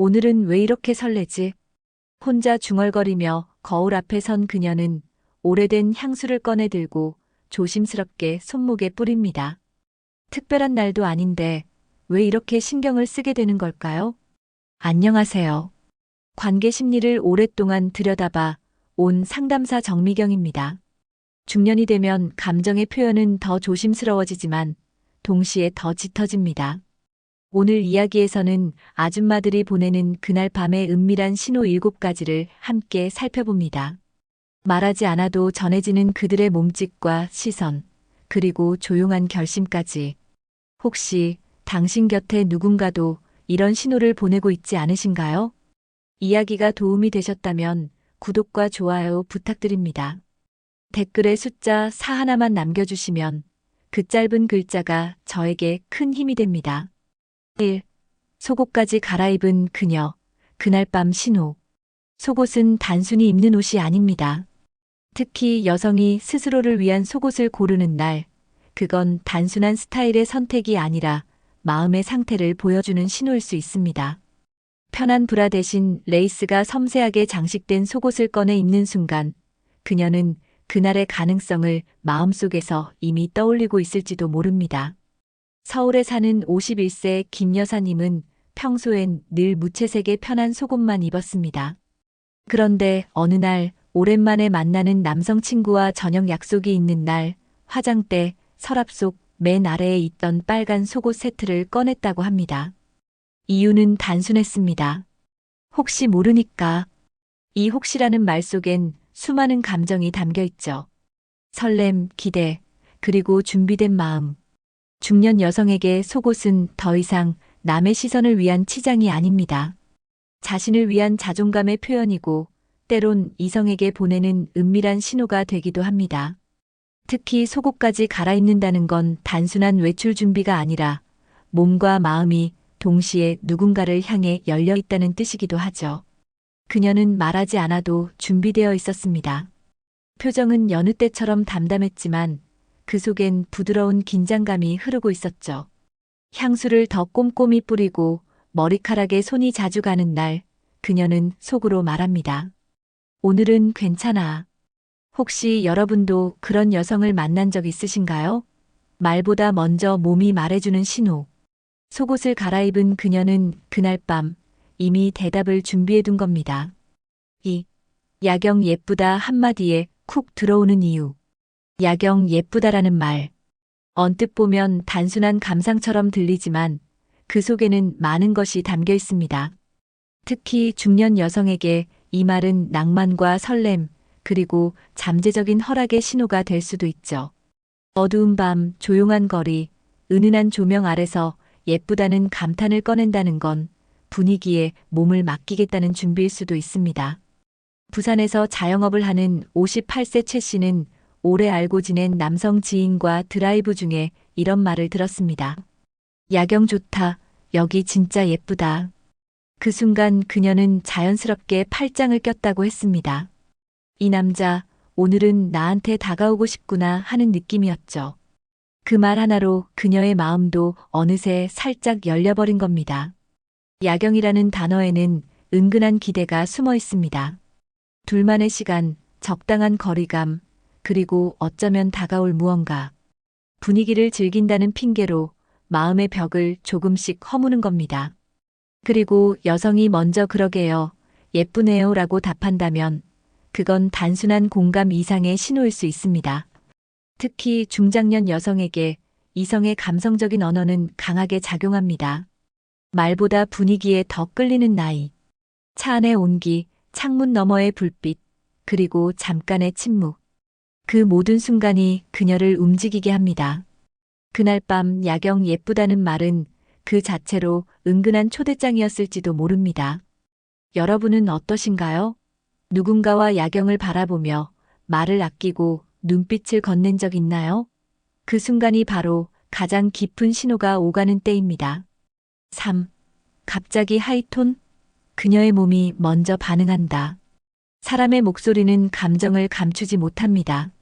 오늘은 왜 이렇게 설레지? 혼자 중얼거리며 거울 앞에 선 그녀는 오래된 향수를 꺼내 들고 조심스럽게 손목에 뿌립니다. 특별한 날도 아닌데 왜 이렇게 신경을 쓰게 되는 걸까요? 안녕하세요. 관계 심리를 오랫동안 들여다봐 온 상담사 정미경입니다. 중년이 되면 감정의 표현은 더 조심스러워지지만 동시에 더 짙어집니다. 오늘 이야기에서는 아줌마들이 보내는 그날 밤의 은밀한 신호 7가지를 함께 살펴봅니다. 말하지 않아도 전해지는 그들의 몸짓과 시선, 그리고 조용한 결심까지. 혹시 당신 곁에 누군가도 이런 신호를 보내고 있지 않으신가요? 이야기가 도움이 되셨다면 구독과 좋아요 부탁드립니다. 댓글에 숫자 4 하나만 남겨주시면 그 짧은 글자가 저에게 큰 힘이 됩니다. 1. 속옷까지 갈아입은 그녀. 그날 밤 신호. 속옷은 단순히 입는 옷이 아닙니다. 특히 여성이 스스로를 위한 속옷을 고르는 날, 그건 단순한 스타일의 선택이 아니라 마음의 상태를 보여주는 신호일 수 있습니다. 편한 브라 대신 레이스가 섬세하게 장식된 속옷을 꺼내 입는 순간, 그녀는 그날의 가능성을 마음속에서 이미 떠올리고 있을지도 모릅니다. 서울에 사는 51세 김 여사님은 평소엔 늘 무채색의 편한 속옷만 입었습니다. 그런데 어느 날 오랜만에 만나는 남성 친구와 저녁 약속이 있는 날 화장대 서랍 속 맨 아래에 있던 빨간 속옷 세트를 꺼냈다고 합니다. 이유는 단순했습니다. 혹시 모르니까. 이 혹시라는 말 속엔 수많은 감정이 담겨 있죠. 설렘, 기대, 그리고 준비된 마음. 중년 여성에게 속옷은 더 이상 남의 시선을 위한 치장이 아닙니다. 자신을 위한 자존감의 표현이고 때론 이성에게 보내는 은밀한 신호가 되기도 합니다. 특히 속옷까지 갈아입는다는 건 단순한 외출 준비가 아니라 몸과 마음이 동시에 누군가를 향해 열려 있다는 뜻이기도 하죠. 그녀는 말하지 않아도 준비되어 있었습니다. 표정은 여느 때처럼 담담했지만 그 속엔 부드러운 긴장감이 흐르고 있었죠. 향수를 더 꼼꼼히 뿌리고 머리카락에 손이 자주 가는 날, 그녀는 속으로 말합니다. 오늘은 괜찮아. 혹시 여러분도 그런 여성을 만난 적 있으신가요? 말보다 먼저 몸이 말해주는 신호. 속옷을 갈아입은 그녀는 그날 밤 이미 대답을 준비해둔 겁니다. 이 야경 예쁘다 한마디에 쿡 들어오는 이유. 야경 예쁘다라는 말. 언뜻 보면 단순한 감상처럼 들리지만 그 속에는 많은 것이 담겨 있습니다. 특히 중년 여성에게 이 말은 낭만과 설렘, 그리고 잠재적인 허락의 신호가 될 수도 있죠. 어두운 밤, 조용한 거리, 은은한 조명 아래서 예쁘다는 감탄을 꺼낸다는 건 분위기에 몸을 맡기겠다는 준비일 수도 있습니다. 부산에서 자영업을 하는 58세 최 씨는 오래 알고 지낸 남성 지인과 드라이브 중에 이런 말을 들었습니다. 야경 좋다. 여기 진짜 예쁘다. 그 순간 그녀는 자연스럽게 팔짱을 꼈다고 했습니다. 이 남자, 오늘은 나한테 다가오고 싶구나 하는 느낌이었죠. 그 말 하나로 그녀의 마음도 어느새 살짝 열려버린 겁니다. 야경이라는 단어에는 은근한 기대가 숨어 있습니다. 둘만의 시간, 적당한 거리감, 그리고 어쩌면 다가올 무언가. 분위기를 즐긴다는 핑계로 마음의 벽을 조금씩 허무는 겁니다. 그리고 여성이 먼저 그러게요, 예쁘네요 라고 답한다면 그건 단순한 공감 이상의 신호일 수 있습니다. 특히 중장년 여성에게 이성의 감성적인 언어는 강하게 작용합니다. 말보다 분위기에 더 끌리는 나이. 차 안의 온기, 창문 너머의 불빛, 그리고 잠깐의 침묵. 그 모든 순간이 그녀를 움직이게 합니다. 그날 밤 야경 예쁘다는 말은 그 자체로 은근한 초대장이었을지도 모릅니다. 여러분은 어떠신가요? 누군가와 야경을 바라보며 말을 아끼고 눈빛을 건넨 적 있나요? 그 순간이 바로 가장 깊은 신호가 오가는 때입니다. 3. 갑자기 하이톤? 그녀의 몸이 먼저 반응한다. 사람의 목소리는 감정을 감추지 못합니다.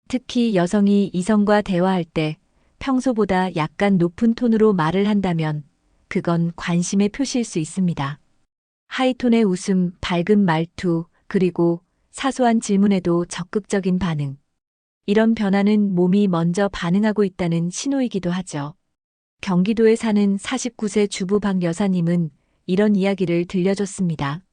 특히 여성이 이성과 대화할 때 평소보다 약간 높은 톤으로 말을 한다면 그건 관심의 표시일 수 있습니다. 하이톤의 웃음, 밝은 말투, 그리고 사소한 질문에도 적극적인 반응. 이런 변화는 몸이 먼저 반응하고 있다는 신호이기도 하죠. 경기도에 사는 49세 주부 박 여사님은 이런 이야기를 들려줬습니다.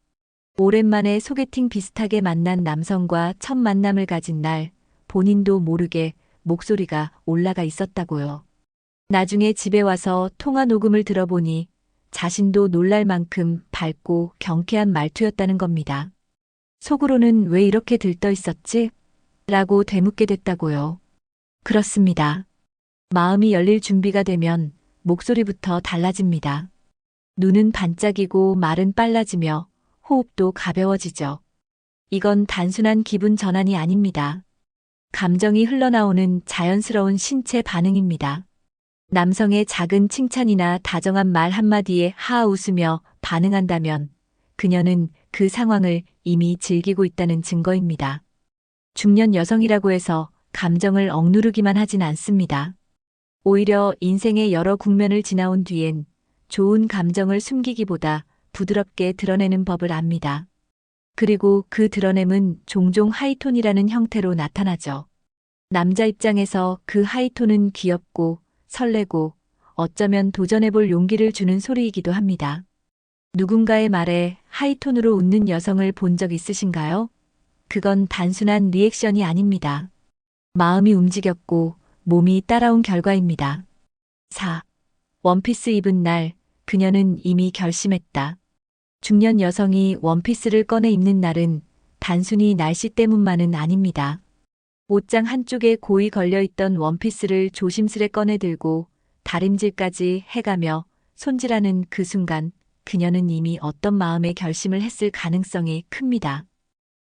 오랜만에 소개팅 비슷하게 만난 남성과 첫 만남을 가진 날, 본인도 모르게 목소리가 올라가 있었다고요. 나중에 집에 와서 통화 녹음을 들어보니 자신도 놀랄 만큼 밝고 경쾌한 말투였다는 겁니다. 속으로는 왜 이렇게 들떠 있었지? 라고 되묻게 됐다고요. 그렇습니다. 마음이 열릴 준비가 되면 목소리부터 달라집니다. 눈은 반짝이고 말은 빨라지며 호흡도 가벼워지죠. 이건 단순한 기분 전환이 아닙니다. 감정이 흘러나오는 자연스러운 신체 반응입니다. 남성의 작은 칭찬이나 다정한 말 한마디에 하아 웃으며 반응한다면 그녀는 그 상황을 이미 즐기고 있다는 증거입니다. 중년 여성이라고 해서 감정을 억누르기만 하진 않습니다. 오히려 인생의 여러 국면을 지나온 뒤엔 좋은 감정을 숨기기보다 부드럽게 드러내는 법을 압니다. 그리고 그 드러냄은 종종 하이톤이라는 형태로 나타나죠. 남자 입장에서 그 하이톤은 귀엽고 설레고 어쩌면 도전해볼 용기를 주는 소리이기도 합니다. 누군가의 말에 하이톤으로 웃는 여성을 본 적 있으신가요? 그건 단순한 리액션이 아닙니다. 마음이 움직였고 몸이 따라온 결과입니다. 4. 원피스 입은 날, 그녀는 이미 결심했다. 중년 여성이 원피스를 꺼내 입는 날은 단순히 날씨 때문만은 아닙니다. 옷장 한쪽에 고이 걸려있던 원피스를 조심스레 꺼내 들고 다림질까지 해가며 손질하는 그 순간 그녀는 이미 어떤 마음의 결심을 했을 가능성이 큽니다.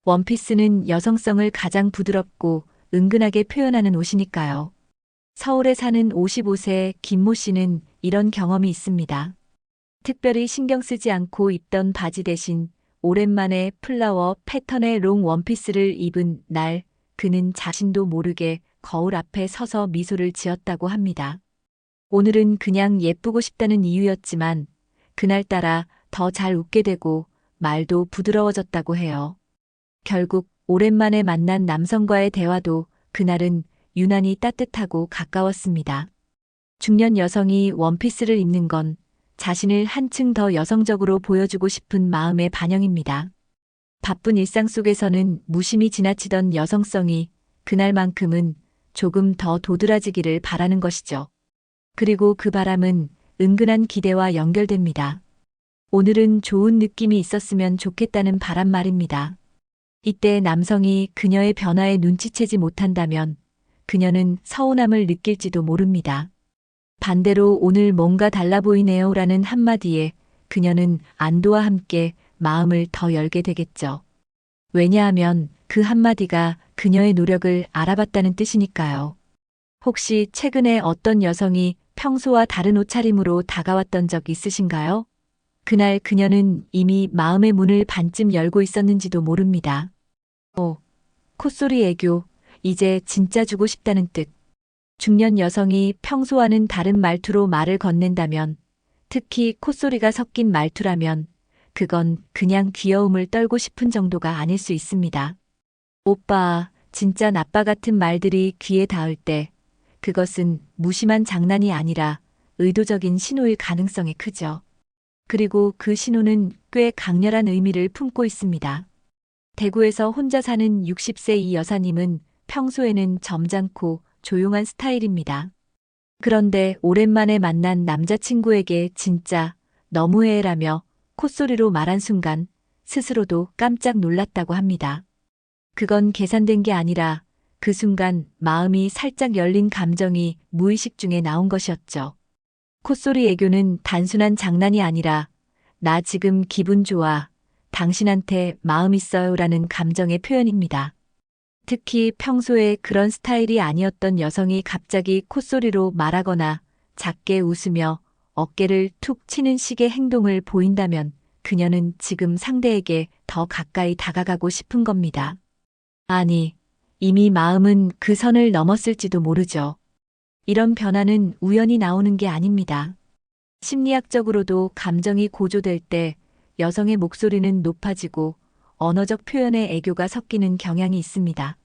원피스는 여성성을 가장 부드럽고 은근하게 표현하는 옷이니까요. 서울에 사는 55세 김모 씨는 이런 경험이 있습니다. 특별히 신경 쓰지 않고 입던 바지 대신 오랜만에 플라워 패턴의 롱 원피스를 입은 날, 그는 자신도 모르게 거울 앞에 서서 미소를 지었다고 합니다. 오늘은 그냥 예쁘고 싶다는 이유였지만 그날따라 더 잘 웃게 되고 말도 부드러워졌다고 해요. 결국 오랜만에 만난 남성과의 대화도 그날은 유난히 따뜻하고 가까웠습니다. 중년 여성이 원피스를 입는 건 자신을 한층 더 여성적으로 보여주고 싶은 마음의 반영입니다. 바쁜 일상 속에서는 무심히 지나치던 여성성이 그날만큼은 조금 더 도드라지기를 바라는 것이죠. 그리고 그 바람은 은근한 기대와 연결됩니다. 오늘은 좋은 느낌이 있었으면 좋겠다는 바람 말입니다. 이때 남성이 그녀의 변화에 눈치채지 못한다면 그녀는 서운함을 느낄지도 모릅니다. 반대로 오늘 뭔가 달라 보이네요 라는 한마디에 그녀는 안도와 함께 마음을 더 열게 되겠죠. 왜냐하면 그 한마디가 그녀의 노력을 알아봤다는 뜻이니까요. 혹시 최근에 어떤 여성이 평소와 다른 옷차림으로 다가왔던 적 있으신가요? 그날 그녀는 이미 마음의 문을 반쯤 열고 있었는지도 모릅니다. 콧소리 애교, 이제 진짜 주고 싶다는 뜻. 중년 여성이 평소와는 다른 말투로 말을 건넨다면, 특히 콧소리가 섞인 말투라면 그건 그냥 귀여움을 떨고 싶은 정도가 아닐 수 있습니다. 오빠, 진짜 나빠 같은 말들이 귀에 닿을 때 그것은 무심한 장난이 아니라 의도적인 신호일 가능성이 크죠. 그리고 그 신호는 꽤 강렬한 의미를 품고 있습니다. 대구에서 혼자 사는 60세 이 여사님은 평소에는 점잖고 조용한 스타일입니다. 그런데 오랜만에 만난 남자친구에게 진짜 너무해라며 콧소리로 말한 순간 스스로도 깜짝 놀랐다고 합니다. 그건 계산된 게 아니라 그 순간 마음이 살짝 열린 감정이 무의식 중에 나온 것이었죠. 콧소리 애교는 단순한 장난이 아니라 나 지금 기분 좋아, 당신한테 마음 있어요 라는 감정의 표현입니다. 특히 평소에 그런 스타일이 아니었던 여성이 갑자기 콧소리로 말하거나 작게 웃으며 어깨를 툭 치는 식의 행동을 보인다면 그녀는 지금 상대에게 더 가까이 다가가고 싶은 겁니다. 아니, 이미 마음은 그 선을 넘었을지도 모르죠. 이런 변화는 우연히 나오는 게 아닙니다. 심리학적으로도 감정이 고조될 때 여성의 목소리는 높아지고 언어적 표현에 애교가 섞이는 경향이 있습니다.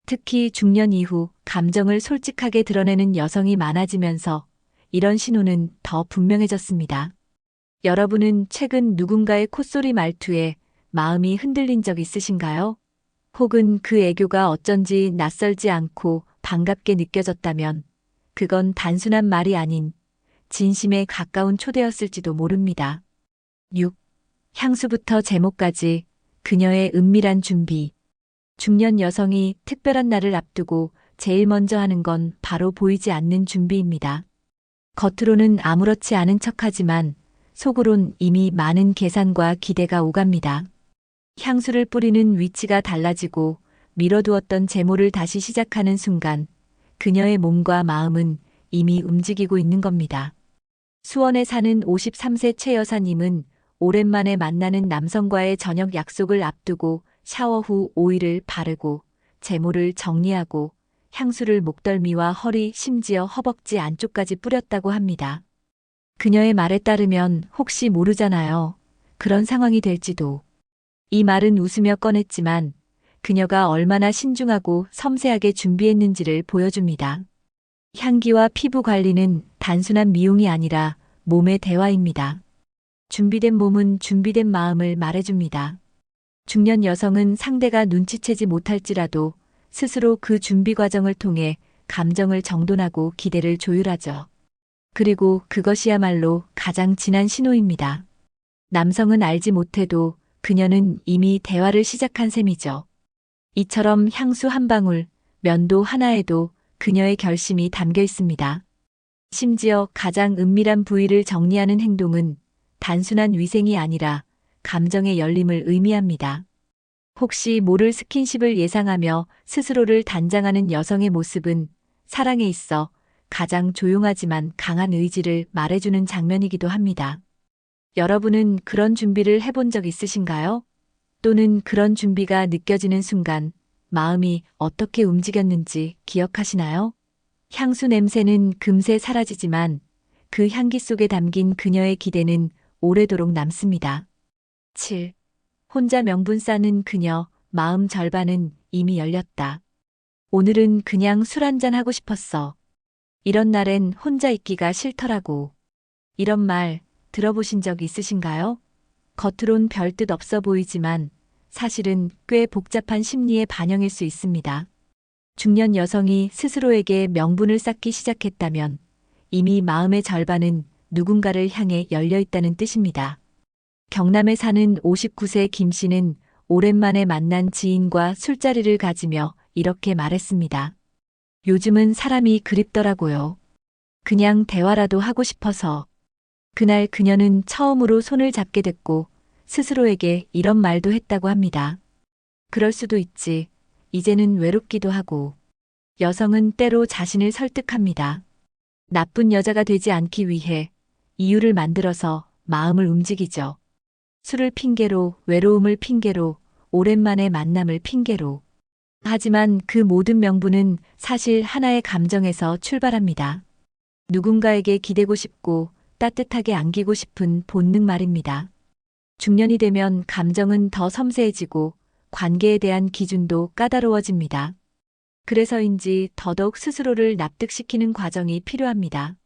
특히 중년 이후 감정을 솔직하게 드러내는 여성이 많아지면서 이런 신호는 더 분명해졌습니다. 여러분은 최근 누군가의 콧소리 말투에 마음이 흔들린 적 있으신가요? 혹은 그 애교가 어쩐지 낯설지 않고 반갑게 느껴졌다면 그건 단순한 말이 아닌 진심에 가까운 초대였을지도 모릅니다. 6. 향수부터 제목까지 그녀의 은밀한 준비. 중년 여성이 특별한 날을 앞두고 제일 먼저 하는 건 바로 보이지 않는 준비입니다. 겉으로는 아무렇지 않은 척하지만 속으론 이미 많은 계산과 기대가 오갑니다. 향수를 뿌리는 위치가 달라지고 미뤄두었던 제모를 다시 시작하는 순간 그녀의 몸과 마음은 이미 움직이고 있는 겁니다. 수원에 사는 53세 최 여사님은 오랜만에 만나는 남성과의 저녁 약속을 앞두고 샤워 후 오일을 바르고 제모를 정리하고 향수를 목덜미와 허리 심지어 허벅지 안쪽까지 뿌렸다고 합니다. 그녀의 말에 따르면 혹시 모르잖아요. 그런 상황이 될지도. 이 말은 웃으며 꺼냈지만 그녀가 얼마나 신중하고 섬세하게 준비했는지를 보여줍니다. 향기와 피부 관리는 단순한 미용이 아니라 몸의 대화입니다. 준비된 몸은 준비된 마음을 말해줍니다. 중년 여성은 상대가 눈치채지 못할지라도 스스로 그 준비 과정을 통해 감정을 정돈하고 기대를 조율하죠. 그리고 그것이야말로 가장 진한 신호입니다. 남성은 알지 못해도 그녀는 이미 대화를 시작한 셈이죠. 이처럼 향수 한 방울, 면도 하나에도 그녀의 결심이 담겨 있습니다. 심지어 가장 은밀한 부위를 정리하는 행동은 단순한 위생이 아니라 감정의 열림을 의미합니다. 혹시 모를 스킨십을 예상하며 스스로를 단장하는 여성의 모습은 사랑에 있어 가장 조용하지만 강한 의지를 말해주는 장면이기도 합니다. 여러분은 그런 준비를 해본 적 있으신가요? 또는 그런 준비가 느껴지는 순간 마음이 어떻게 움직였는지 기억하시나요? 향수 냄새는 금세 사라지지만 그 향기 속에 담긴 그녀의 기대는 오래도록 남습니다. 7. 혼자 명분 쌓는 그녀, 마음 절반은 이미 열렸다. 오늘은 그냥 술 한잔 하고 싶었어. 이런 날엔 혼자 있기가 싫더라고. 이런 말 들어보신 적 있으신가요? 겉으론 별뜻 없어 보이지만 사실은 꽤 복잡한 심리의 반영일 수 있습니다. 중년 여성이 스스로에게 명분을 쌓기 시작했다면 이미 마음의 절반은 누군가를 향해 열려 있다는 뜻입니다. 경남에 사는 59세 김 씨는 오랜만에 만난 지인과 술자리를 가지며 이렇게 말했습니다. 요즘은 사람이 그립더라고요. 그냥 대화라도 하고 싶어서. 그날 그녀는 처음으로 손을 잡게 됐고 스스로에게 이런 말도 했다고 합니다. 그럴 수도 있지. 이제는 외롭기도 하고. 여성은 때로 자신을 설득합니다. 나쁜 여자가 되지 않기 위해 이유를 만들어서 마음을 움직이죠. 술을 핑계로, 외로움을 핑계로, 오랜만에 만남을 핑계로. 하지만 그 모든 명분은 사실 하나의 감정에서 출발합니다. 누군가에게 기대고 싶고 따뜻하게 안기고 싶은 본능 말입니다. 중년이 되면 감정은 더 섬세해지고 관계에 대한 기준도 까다로워집니다. 그래서인지 더더욱 스스로를 납득시키는 과정이 필요합니다.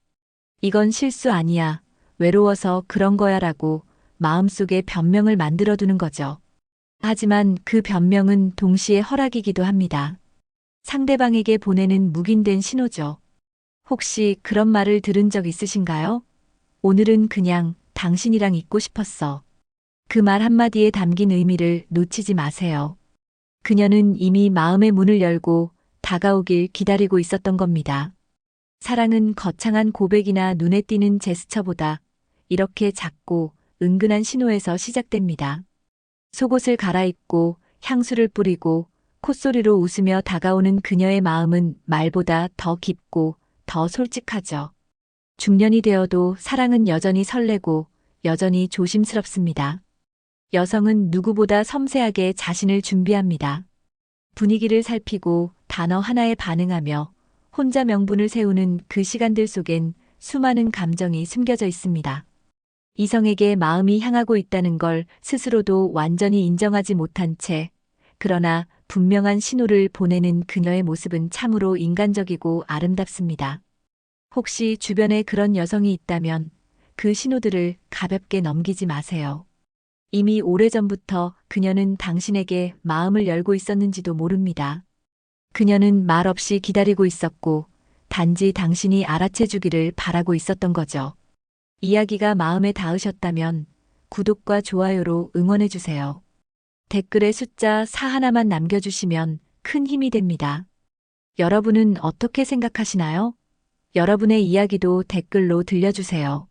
이건 실수 아니야. 외로워서 그런 거야 라고 마음속에 변명을 만들어두는 거죠. 하지만 그 변명은 동시에 허락이기도 합니다. 상대방에게 보내는 묵인된 신호죠. 혹시 그런 말을 들은 적 있으신가요? 오늘은 그냥 당신이랑 있고 싶었어. 그 말 한마디에 담긴 의미를 놓치지 마세요. 그녀는 이미 마음의 문을 열고 다가오길 기다리고 있었던 겁니다. 사랑은 거창한 고백이나 눈에 띄는 제스처보다 이렇게 작고 은근한 신호에서 시작됩니다. 속옷을 갈아입고 향수를 뿌리고 콧소리로 웃으며 다가오는 그녀의 마음은 말보다 더 깊고 더 솔직하죠. 중년이 되어도 사랑은 여전히 설레고 여전히 조심스럽습니다. 여성은 누구보다 섬세하게 자신을 준비합니다. 분위기를 살피고 단어 하나에 반응하며 혼자 명분을 세우는 그 시간들 속엔 수많은 감정이 숨겨져 있습니다. 이성에게 마음이 향하고 있다는 걸 스스로도 완전히 인정하지 못한 채, 그러나 분명한 신호를 보내는 그녀의 모습은 참으로 인간적이고 아름답습니다. 혹시 주변에 그런 여성이 있다면 그 신호들을 가볍게 넘기지 마세요. 이미 오래전부터 그녀는 당신에게 마음을 열고 있었는지도 모릅니다. 그녀는 말 없이 기다리고 있었고, 단지 당신이 알아채 주기를 바라고 있었던 거죠. 이야기가 마음에 닿으셨다면 구독과 좋아요로 응원해 주세요. 댓글에 숫자 4 하나만 남겨주시면 큰 힘이 됩니다. 여러분은 어떻게 생각하시나요? 여러분의 이야기도 댓글로 들려주세요.